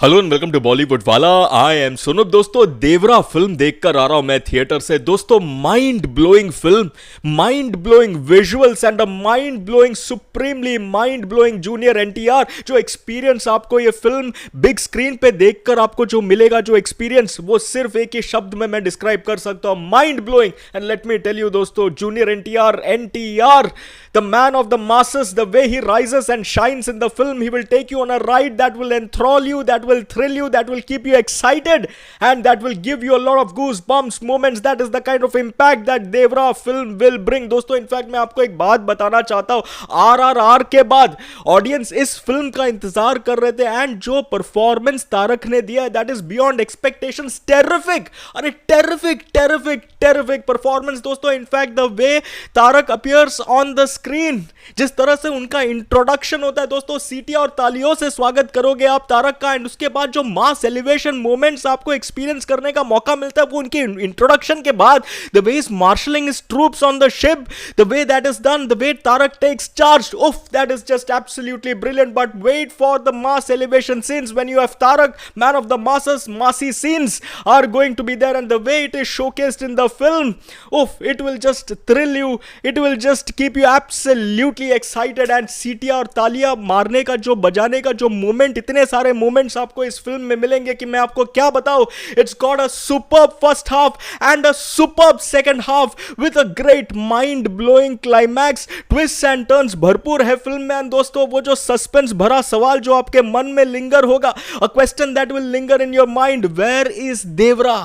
Hello and welcome to Bollywood वाला। I am Sunup. दोस्तों, Devara film देखकर आ रहा हूं मैं थिएटर से। दोस्तों, mind blowing film, mind blowing visuals and a mind blowing, supremely mind blowing junior NTR. जो एक्सपीरियंस आपको ये फिल्म बिग स्क्रीन पे देखकर आपको जो मिलेगा, जो एक्सपीरियंस, वो सिर्फ एक ही शब्द में मैं डिस्क्राइब कर सकता हूं, mind blowing. And let me tell you दोस्तों, junior NTR, the man of the masses, the way he rises and shines in the film, he will take you on a ride that will enthrall you, that will thrill you, that will keep you excited, and that will give you a lot of goosebumps moments. That is the kind of impact that Devra film will bring. दोस्तों, in fact मैं आपको एक बात बताना चाहता हूं, आरआरआर के बाद ऑडियंस इस फिल्म का इंतजार कर रहे थे, एंड जो परफॉर्मेंस तारक ने दिया, that is beyond expectations. Terrific, अरे टेरिफिक टेरिफिक टेरिफिक परफॉर्मेंस दोस्तों। In fact the way Tarak appears on the screen, जिस तरह से उनका इंट्रोडक्शन होता है दोस्तों, सीटियां और तालियों से स्वागत करोगे आप तारक का, एंड उसके बाद जो मास एलिवेशन मोमेंट्स आपको एक्सपीरियंस करने का मौका मिलता है वो उनके इंट्रोडक्शन के बाद, the way is marshalling his troops on the ship, the way that is done, the way Tarak takes charge, उफ, that is just absolutely brilliant. But wait for the mass elevation scenes when you have Tarak, man of the masses, massy scenes are going to be there, and the way it is showcased in the film, oof, it will just thrill you, it will just keep you absolutely excited। and सीटियां और तालियां मारने का, जो बजाने का जो moment, इतने सारे मोमेंट्स आपको इस फिल्म में मिलेंगे कि मैं आपको क्या बताऊं। It's got a superb first half and a superb second half with a great mind blowing climax, twist and turns भरपूर है फिल्म में। एंड दोस्तों, वो जो सस्पेंस भरा सवाल जो आपके मन में लिंगर होगा, a question that will linger in your mind, where is Devara,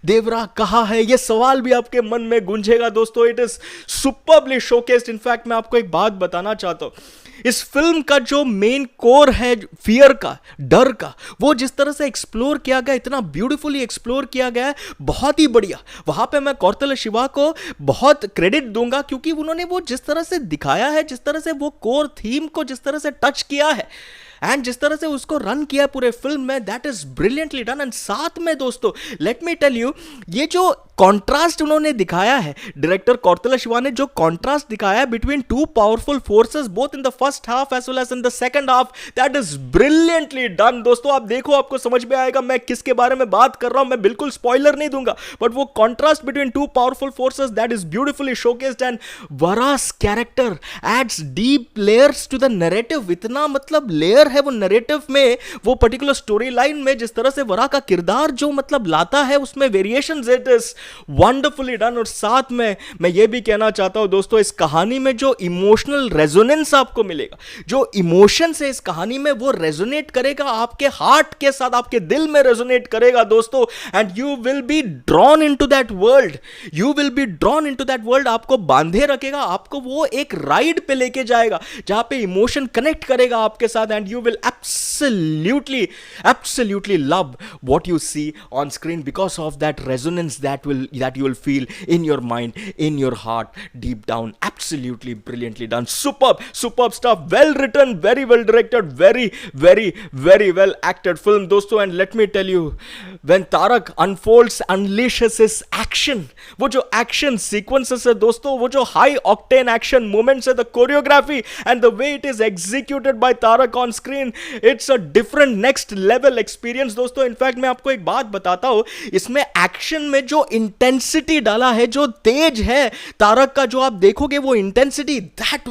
Devara कहां है, ये सवाल भी आपके मन में गूंजेगा दोस्तों। It is superbly showcased. In fact मैं आपको एक बात बताना चाहता हूं, इस फिल्म का जो मेन कोर है फियर का, डर का, वो जिस तरह से एक्सप्लोर किया गया, इतना ब्यूटीफुली एक्सप्लोर किया गया है, बहुत ही बढ़िया। वहां पे मैं कौरतल शिवा को बहुत क्रेडिट दूंगा, क्योंकि उन्होंने वो जिस तरह से दिखाया है, जिस तरह से वो कोर थीम को जिस तरह से टच किया है, एंड जिस तरह से उसको रन किया पूरे फिल्म में, that is brilliantly done. And साथ में दोस्तों, लेट मी टेल यू, ये जो कॉन्ट्रास्ट उन्होंने दिखाया है, डायरेक्टर कौरतल शिवा ने जो कॉन्ट्रास्ट दिखाया है between two powerful forces, both in the first half as well as in the second half, that is brilliantly done दोस्तों। आप देखो, आपको समझ में आएगा मैं किसके बारे में बात कर रहा हूं। मैं बिल्कुल स्पॉइलर नहीं दूंगा, बट वो contrast between two powerful forces, that is beautifully showcased. And Vara's character adds deep layers to the narrative. इतना मतलब लेयर है वो नैरेटिव में, वो पर्टिकुलर स्टोरी लाइन में, जिस तरह से वरा का किरदार जो मतलब लाता है, उसमें variations, it is wonderfully done. और साथ में मैं ये भी कहना चाहता हूं दोस्तों, इस कहानी में जो इमोशनल रेजोनेंस आपको मिलेगा, जो इमोशन से इस कहानी में वो रेजोनेट करेगा, आपके हार्ट के साथ, आपके दिल में रेजोनेट करेगा दोस्तों। And you will be drawn into that world, you will be drawn into that world. आपको बांधे रखेगा, आपको वो एक राइड पे लेके जाएगा जहां पे इमोशन कनेक्ट करेगा आपके साथ, and you will absolutely love what you see on screen because of that resonance that you will feel in your mind, in your heart, deep down. Absolutely brilliantly done. Superb stuff. Well written, very well directed, very well acted film दोस्तों। And let me tell you, when Tarak unleashes his action, वो जो action sequences है दोस्तों, वो जो high octane action moments है, the choreography and the way it is executed by Tarak on screen, it's a different next level experience दोस्तों। In fact मैं आपको एक बात बताता हूं, इसमें एक्शन में जो इंटेंसिटी डाला है, जो तेज है तारक का, जो आप देखोगे वो intensity, that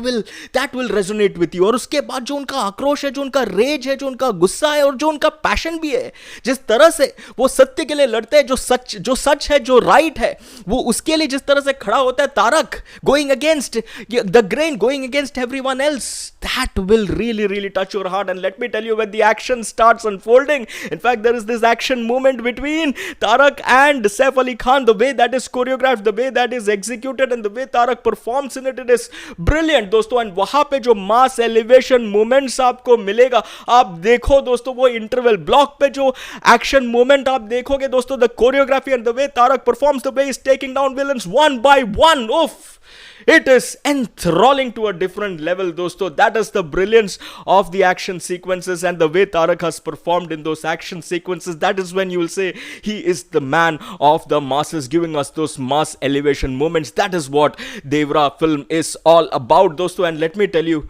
will resonate with you. और उसके बाद जो उनका आक्रोश है, जो उनका रेज है, जो उनका गुस्सा है, और जो उनका पैशन भी है, जिस तरह से वो सत्य के लिए लड़ते हैं, जो सच है, जो राइट है, वो उसके लिए जिस तरह से खड़ा होता है Tarak, going against the grain, going against everyone else, that will really touch your heart। And let me tell you, when the action starts unfolding, in fact there is this action moment between Tarak and Saif Ali Khan, the way that is choreographed, the way that is executed, and the way Tarak performs in it, it is brilliant दोस्तों। and वहां पे जो mass elevation moments आपको मिलेगा, आप देखो दोस्तों, वो इंटरवल ब्लॉक पे जो action moment आप देखोगे दोस्तों, the choreography and the way Tarak performs, the way he's taking down villains one by one, oof, it is enthralling to a different level dosto. That is the brilliance of the action sequences and the way Tarak has performed in those action sequences. That is when you will say he is the man of the masses, giving us those mass elevation moments. That is what Devra film is all about dosto. And let me tell you,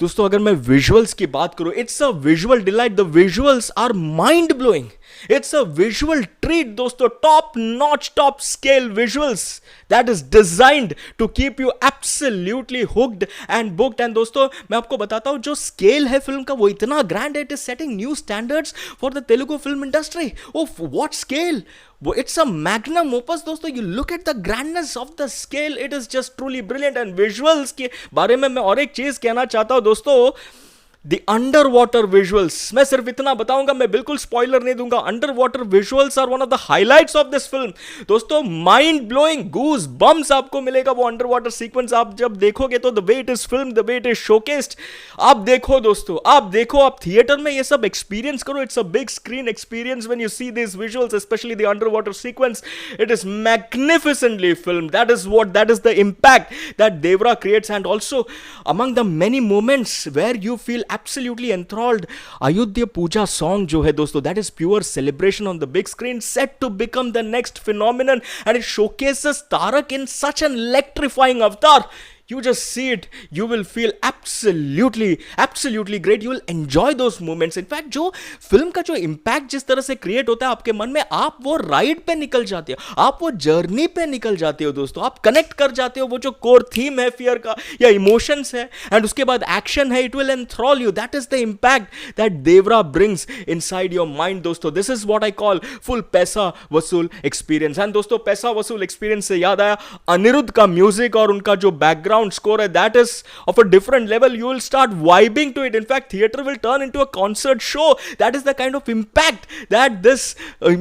दोस्तों अगर मैं visuals की बात करूं, it's a visual delight, the visuals are mind blowing, it's a visual treat दोस्तों, top notch top scale visuals that is designed to keep you absolutely hooked and booked. And दोस्तों मैं आपको बताता हूं, जो स्केल है फिल्म का वो इतना ग्रैंड है, it is setting new standards for the Telugu film industry. Oh what scale, वो इट्स अ मैग्नम ओपस दोस्तों। You look at the grandness of the scale, it is just truly brilliant. And visuals के बारे में मैं और एक चीज कहना चाहता हूं दोस्तों, द अंडर वाटर विजुअल्स, मैं सिर्फ इतना बताऊंगा, मैं बिल्कुल स्पॉइलर नहीं दूंगा। Under water visuals are one of the highlights of this film दोस्तों, माइंड ब्लोइंग, गूज बम्स आपको मिलेगा वो अंडर वाटर सीक्वेंस आप जब देखोगे तो। The way it is film, the way it is showcased, आप देखो दोस्तों, आप देखो, आप थिएटर में ये सब एक्सपीरियंस करो। It's a big screen experience when you see this visuals, specially the under water sequence. It is magnificently film, that is what, that is the impact that Devara creates. And also among the many moments where you feel absolutely enthralled, Ayodhya Puja song जो है दोस्तों, that is pure celebration on the big screen, set to become the next phenomenon, and it showcases Tarak in such an electrifying avatar. You just see it, you will feel absolutely great. You will enjoy those moments. In fact, जो film का जो impact जिस तरह से create होता है आपके मन में, आप वो राइड पे निकल जाते हो, आप वो जर्नी पे निकल जाते हो दोस्तों, आप कनेक्ट कर जाते हो वो जो कोर थीम है फियर का या इमोशंस है, एंड उसके बाद एक्शन है, it will enthral you. That is the impact that Devara brings inside your mind दोस्तों। This is what I call full paisa vasool experience. And दोस्तों पैसा वसूल एक्सपीरियंस से याद आया, अनिरुद्ध का म्यूजिक और उनका जो बैकग्राउंड score है, that is of a different level. You will start vibing to it. In fact, theater will turn into a concert show. That is the kind of impact that this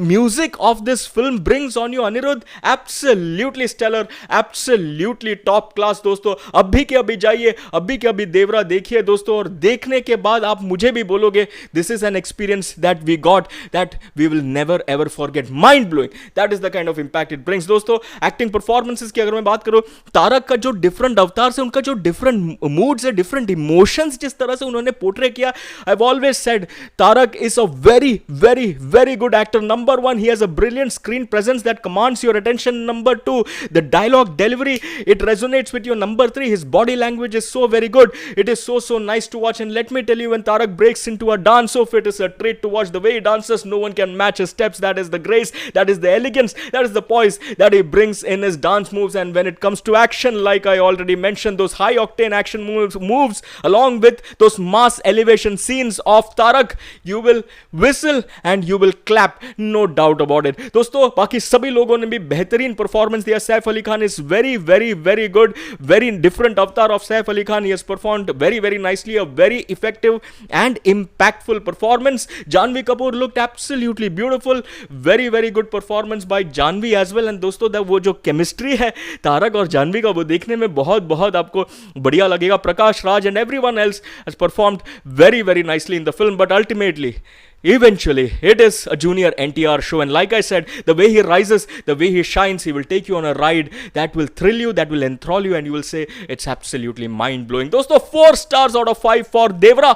music of this film brings on you. Anirudh, absolutely stellar, absolutely top class दोस्तों। अभी के अभी जाइए, अभी के अभी देवरा देखिए दोस्तों, और देखने के बाद आप मुझे भी बोलोगे this is an experience that we got that we will never ever forget. Mind blowing. That is the kind of impact it brings दोस्तों। एक्टिंग परफॉर्मेंसेस की अगर मैं बात करूं, तारक का जो डिफरेंट अवतार से उनका जो डिफरेंट मूड्स है, डिफरेंट इमोशंस जिस तरह से उन्होंने पोर्ट्रे किया, I have always said Tarak is a very good actor. Number 1, he has a brilliant screen presence that commands your attention. Number 2, the dialogue delivery, it resonates with you. Number 3, his body language is so very good. It is so nice to watch. And let me tell you, when Tarak breaks into a dance off, it is a treat to watch. The way he dances, no one can match his steps. That is the grace, that is the elegance, that is the poise that he brings in his dance moves. And when it comes to action, like I already mentioned, those high octane action moves along with those mass elevation scenes of Tarak, you will whistle and you will clap, no doubt about it दोस्तों। बाकी सभी लोगों ने भी बेहतरीन performance दिया। Saif Ali Khan is very good, very different avatar of Saif Ali Khan. He has performed very nicely, a very effective and impactful performance. Janhvi Kapoor looked absolutely beautiful, very good performance by Janhvi as well. And दोस्तों वो जो chemistry है तारक और जानवी का, वो देखने में बहुत आपको बढ़िया लगेगा। Prakash Raj and everyone else has performed very nicely in the film, but ultimately eventually it is a junior NTR show. And like I said, the way he rises, the way he shines, he will take you on a ride that will thrill you, that will enthrall you, and you will say it's absolutely mind blowing दोस्तों। 4 stars out of 5 for Devra,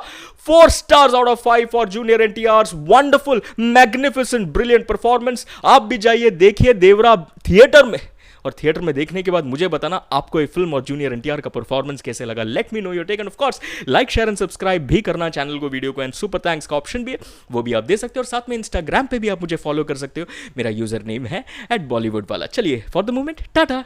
4 stars out of 5 for junior NTR's wonderful, magnificent, brilliant performance। आप भी जाइए देखिए देवरा theatre में, और theatre में देखने के बाद मुझे बताना आपको ये फिल्म और जूनियर एनटीआर का परफॉर्मेंस कैसे लगा। Let me know your take, and of course like share and subscribe भी करना चैनल को, वीडियो को, एंड सुपर थैंक्स का ऑप्शन भी है, वो भी आप दे सकते हो। और साथ में इंस्टाग्राम पे भी आप मुझे फॉलो कर सकते हो, मेरा यूजर नेम है @bollywoodwala। चलिए फॉर द मोमेंट टाटा।